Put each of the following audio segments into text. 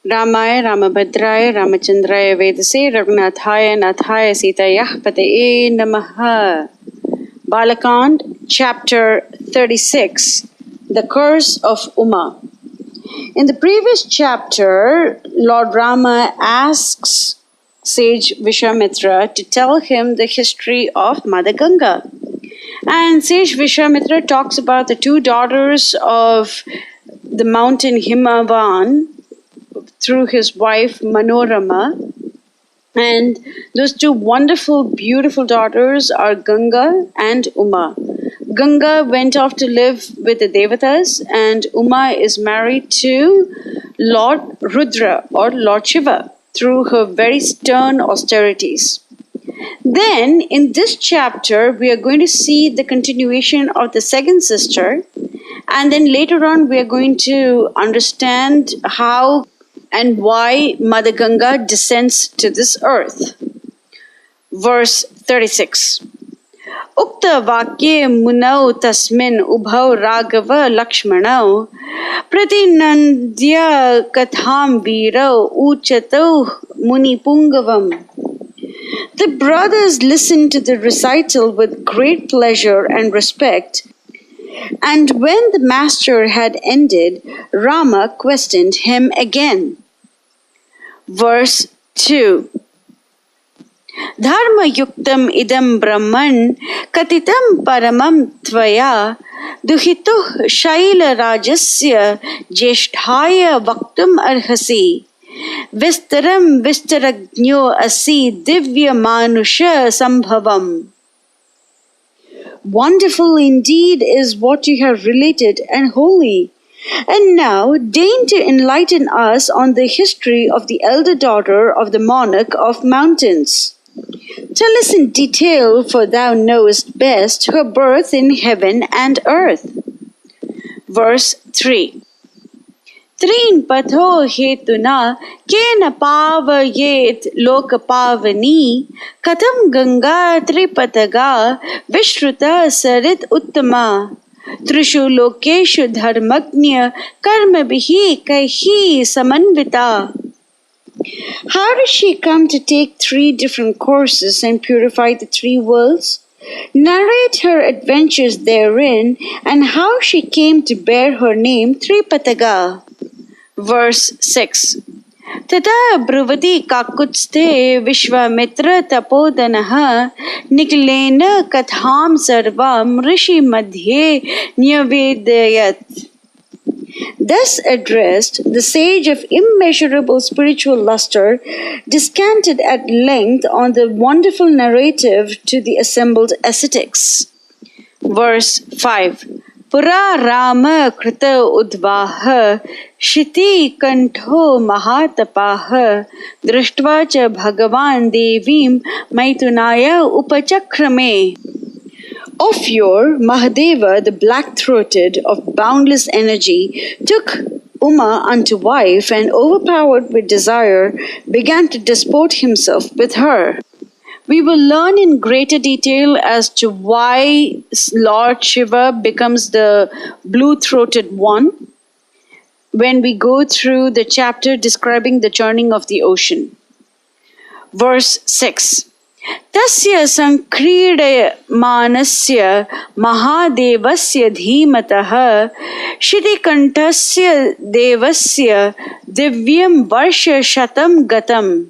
Ramaya Ramabhadraya Ramachandraya Vedase Raghunathaya Nathaya Sitayah Pataye Namaha. Bala Ch, chapter 36, the curse of Uma. In the previous chapter, Lord Rama asks sage Visvamitra to tell him the history of Mother Ganga. And sage Visvamitra talks about the two daughters of the mountain Himavan through his wife Manorama. And those two wonderful, beautiful daughters are Ganga and Uma. Ganga went off to live with the Devas, and Uma is married to Lord Rudra or Lord Shiva through her very stern austerities. Then, in this chapter, we are going to see the continuation of the second sister, and then later on, we are going to understand how and why Mother Ganga descends to this earth. Verse 36. Ukta vakye munau tasmin ubhau raghava lakshmanau pratinandya katham virau uchatau munipungavam. The brothers listened to the recital with great pleasure and respect. And when the master had ended, Rama questioned him again. Verse 2. Dharma yuktam idam brahman katitam paramam tvaya duhituh shaila rajasya jesthaya vaktum arhasi vistaram vistarajnyo asi divya manusha sambhavam. Wonderful indeed is what you have related and holy. And now deign to enlighten us on the history of the elder daughter of the monarch of mountains. Tell us in detail, for thou knowest best her birth in heaven and earth. Verse 3. Trin patho hetuna kena pavayet lokapavani katham Ganga Tripathaga Vishruta Sarit Uttama Trishu Lokeshu Dharmagnya Karmabhihi Kaihi Samanvita. How does she come to take 3 different courses and purify the 3 worlds? Narrate her adventures therein and how she came to bear her name Tripathaga. Verse 6. Tata bruvati kakutste Visvamitra tapodanaha niklena katham sarvam rishi madhye nyavedayat. Thus addressed, the sage of immeasurable spiritual luster descanted at length on the wonderful narrative to the assembled ascetics. Verse 5. Pura Rama krita udvaha shiti kantho mahatapaha drishtva cha bhagavan devim maitunaya upachakrame. Of yore, Mahadeva, the black-throated of boundless energy, took Uma unto wife and, overpowered with desire, began to disport himself with her. We will learn in greater detail as to why Lord Shiva becomes the blue-throated one when we go through the chapter describing the churning of the ocean. Verse 6. Tasya sankridayamanasya mahadevasya dhimataha shrikantasya devasya divyam varsha shatam gatam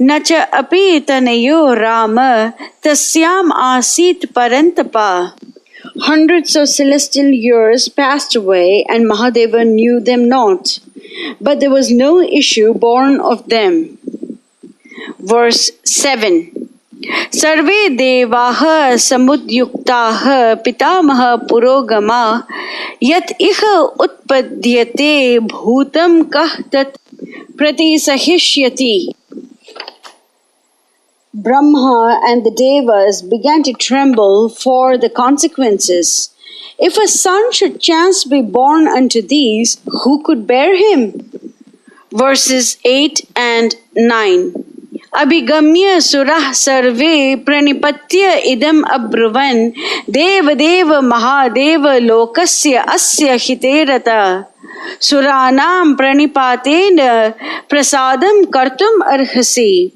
nacha api tanayo Rama tasyam asit parantapa. Hundreds of celestial years passed away and Mahadeva knew them not, but there was no issue born of them. Verse 7. Sarve devaha samudyuktaha pitamaha purogama yat iha utpadyate bhutam kah tat pratisahishyati. Brahma and the Devas began to tremble for the consequences. If a son should chance to be born unto these, who could bear him? Verses 8 and 9. Abhigamya surah sarve pranipatya idam abruvan deva deva mahadeva lokasya asya hiterata Suranam pranipatena prasadam kartum arhasi.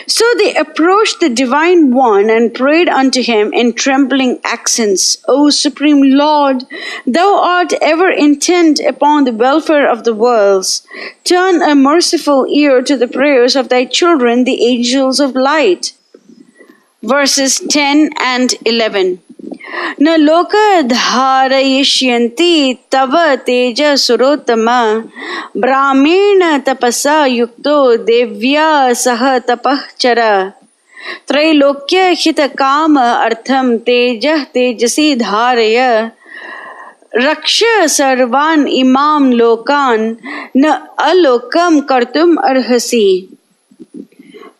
So they approached the Divine One and prayed unto him in trembling accents, O Supreme Lord, thou art ever intent upon the welfare of the worlds. Turn a merciful ear to the prayers of thy children, the angels of light. Verses 10 and 11. न लोक धारयिष्यन्ति तव तेज सुरोत्तम ब्राह्मेण तपसा युक्तो देव्या सह तपश्चर त्रैलोक्य हित काम अर्थम तेज तेजसी धारय रक्ष सर्वान् इमां लोकान् न अलोकम कर्तुम अर्हसि.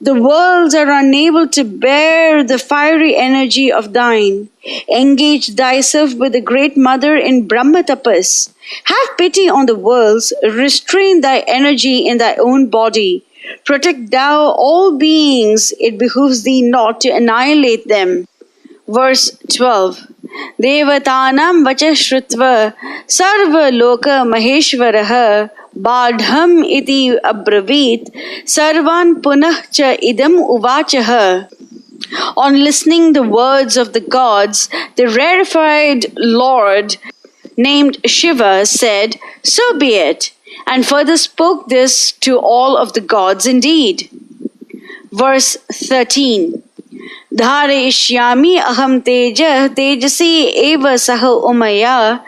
The worlds are unable to bear the fiery energy of thine. Engage thyself with the great mother in Brahma tapas. Have pity on the worlds. Restrain thy energy in thy own body. Protect thou all beings. It behooves thee not to annihilate them. Verse 12. Devatanam vacha shrutva sarva loka maheshwarah Badham iti abravit sarvan punah cha idam uvachah. On listening the words of the gods, the rarefied Lord named Shiva said, So be it, and further spoke this to all of the gods indeed. Verse 13. Dharayishyami aham teja tejasi eva saha umaya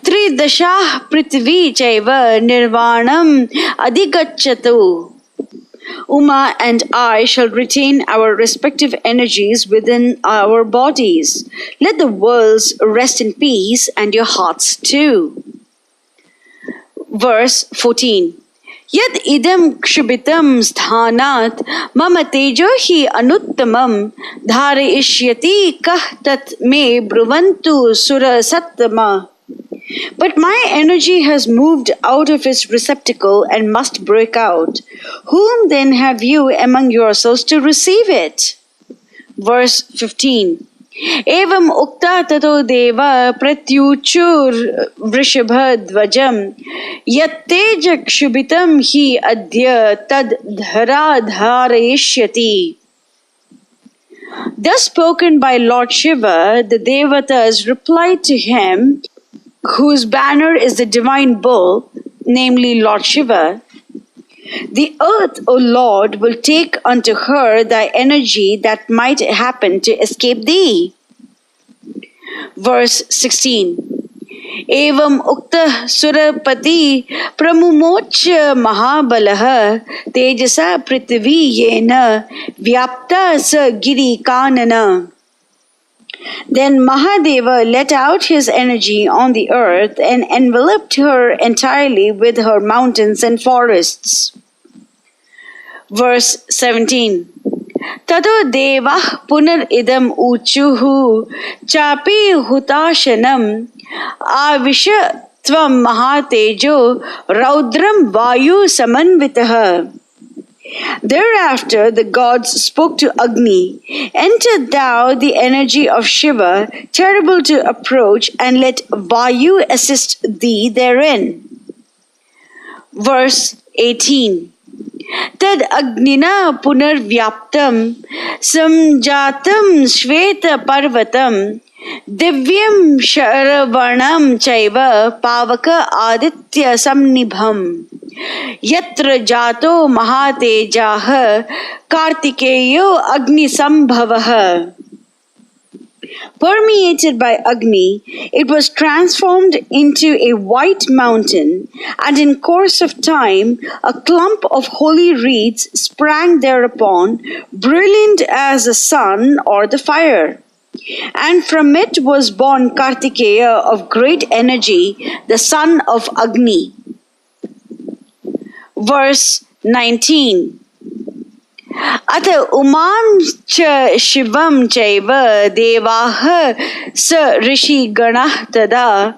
Tridashah prithvi chaiva nirvanam adhigacchatu. Uma and I shall retain our respective energies within our bodies. Let the worlds rest in peace and your hearts too. Verse 14. Yad idam kshubitam sthanat mama tejo hi anuttamam dharayishyati kah tat me bruvantu sura sattama. But my energy has moved out of its receptacle and must break out. Whom then have you among yourselves to receive it? Verse 15. Evam ukta tato deva pratyuchur vrishabhadvajam yattejak shubitam hi adya tad dhara dharayishyati. Thus spoken by Lord Shiva, the Devatas replied to him, whose banner is the divine bull, namely Lord Shiva, The earth, O Lord, will take unto her thy energy that might happen to escape thee. Verse 16. Evam ukta surapati pramumoch mahabalah tejasa prithvi yena vyapta sa giri kanana. Then Mahadeva let out his energy on the earth and enveloped her entirely with her mountains and forests. Verse 17. Tato Deva punar idam uchuhu chapi hutashanam avisha tvam mahatejo raudram Vayu samanvitaha. Thereafter the gods spoke to Agni, Enter thou the energy of Shiva, terrible to approach, and let Vayu assist thee therein. Verse 18. Tad Agnina punarvyaptam samjatam shveta parvatam divyam sharavanam chaiva pavaka aditya samnibham yatra jato mahatejah Kartikeyyo Agni sambhavaha. Permeated by Agni, it was transformed into a white mountain, and in course of time, a clump of holy reeds sprang thereupon, brilliant as the sun or the fire. And from it was born Kartikeyya of great energy, the son of Agni. Verse 19. Ata umam cha shivam chaiva devaha sa rishi ganah tada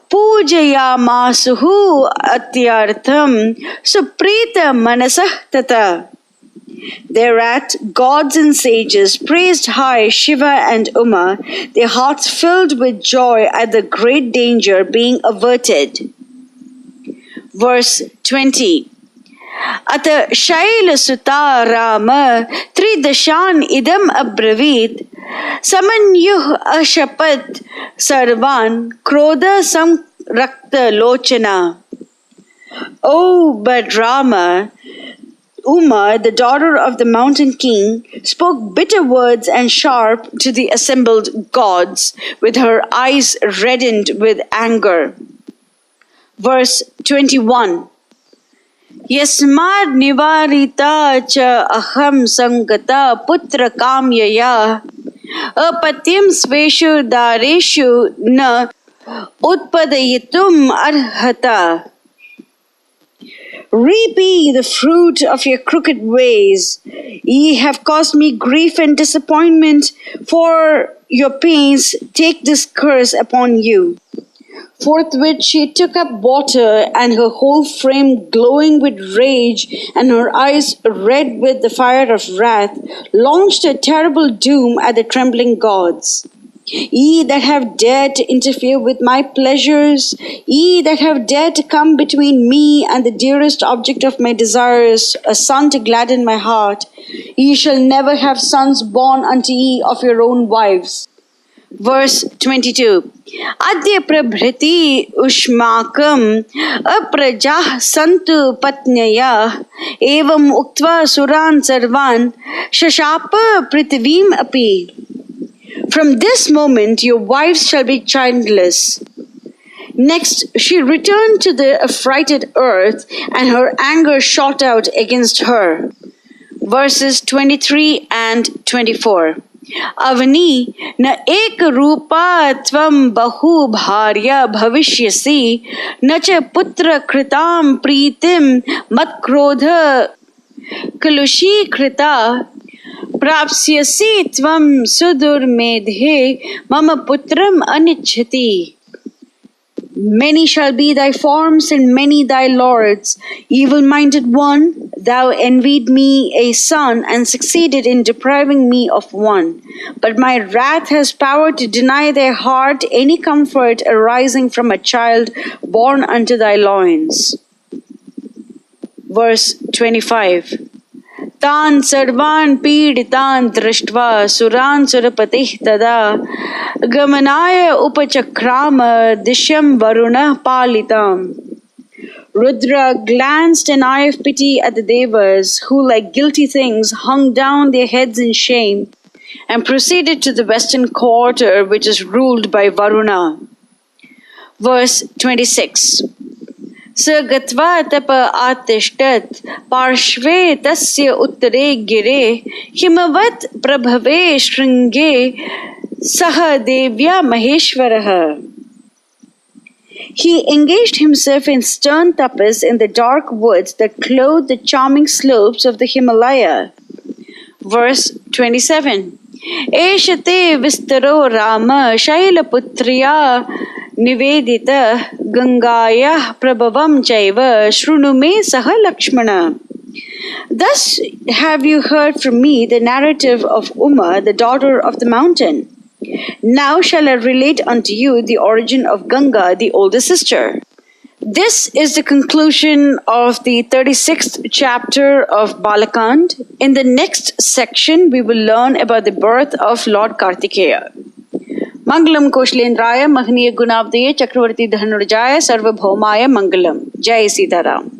pujayamasuhu atyartham suprita manasah tata. Thereat gods and sages praised high Shiva and Uma, their hearts filled with joy at the great danger being averted. Verse 20. Ata Shaila Suta Rama Tridashan idam abravit Samanyuh ashapat sarvan Krodha samrakta lochana. Oh, but Rama, Uma, the daughter of the mountain king, spoke bitter words and sharp to the assembled gods, with her eyes reddened with anger. Verse 21. Yasmad nivarita cha aham sangata putra kamyaya apatyam sveshu dareshu na utpadayitum arhata. Reap ye the fruit of your crooked ways. Ye have caused me grief and disappointment. For your pains take this curse upon you. Forthwith she took up water, and her whole frame glowing with rage, and her eyes red with the fire of wrath, launched a terrible doom at the trembling gods. Ye that have dared to interfere with my pleasures, ye that have dared to come between me and the dearest object of my desires, a son to gladden my heart, ye shall never have sons born unto ye of your own wives. Verse 22. Adya prabhriti ushmakam aprajah santu patnyaya evam uktva suran sarvan shashapa prithivim api. From this moment your wives shall be childless. Next she returned to the affrighted earth, and her anger shot out against her. Verses 23 and 24. Avani na ek rupa tvam bahu bharya bhavishyasi na cha putra kritam pritim mat krodha kalushi krita prapsyasi tvam sudur medhe mama putram anichhati. Many shall be thy forms and many thy lords. Evil-minded one, thou envied me a son and succeeded in depriving me of one. But my wrath has power to deny thy heart any comfort arising from a child born unto thy loins. Verse 25. Tan sarvan piditan drashtva suran surapatih tada gamanaya upachakrama dishyam varuna palitam. Rudra glanced an eye of pity at the Devas, who like guilty things hung down their heads in shame, and proceeded to the western quarter, which is ruled by Varuna. Verse 26. Sagatva tapa atishtat parshve tasya uttare gire himavat prabhave shringe saha devya maheshwaraha. He engaged himself in stern tapas in the dark woods that clothe the charming slopes of the Himalaya. Verse 27. Eshate vistaro Rama shailaputriya nivedita Gangaya prabhavam chaiva shrunume saha Lakshmana. Thus have you heard from me the narrative of Uma, the daughter of the mountain. Now shall I relate unto you the origin of Ganga, the older sister. This is the conclusion of the 36th chapter of Bala Kand. In the next section, we will learn about the birth of Lord Kartikeyya. Mangalam Koshlendraya Mahaniya Gunavdaye Chakravarti Dhanurjaya Sarvabhaumaya Mangalam. Jai Sitaram.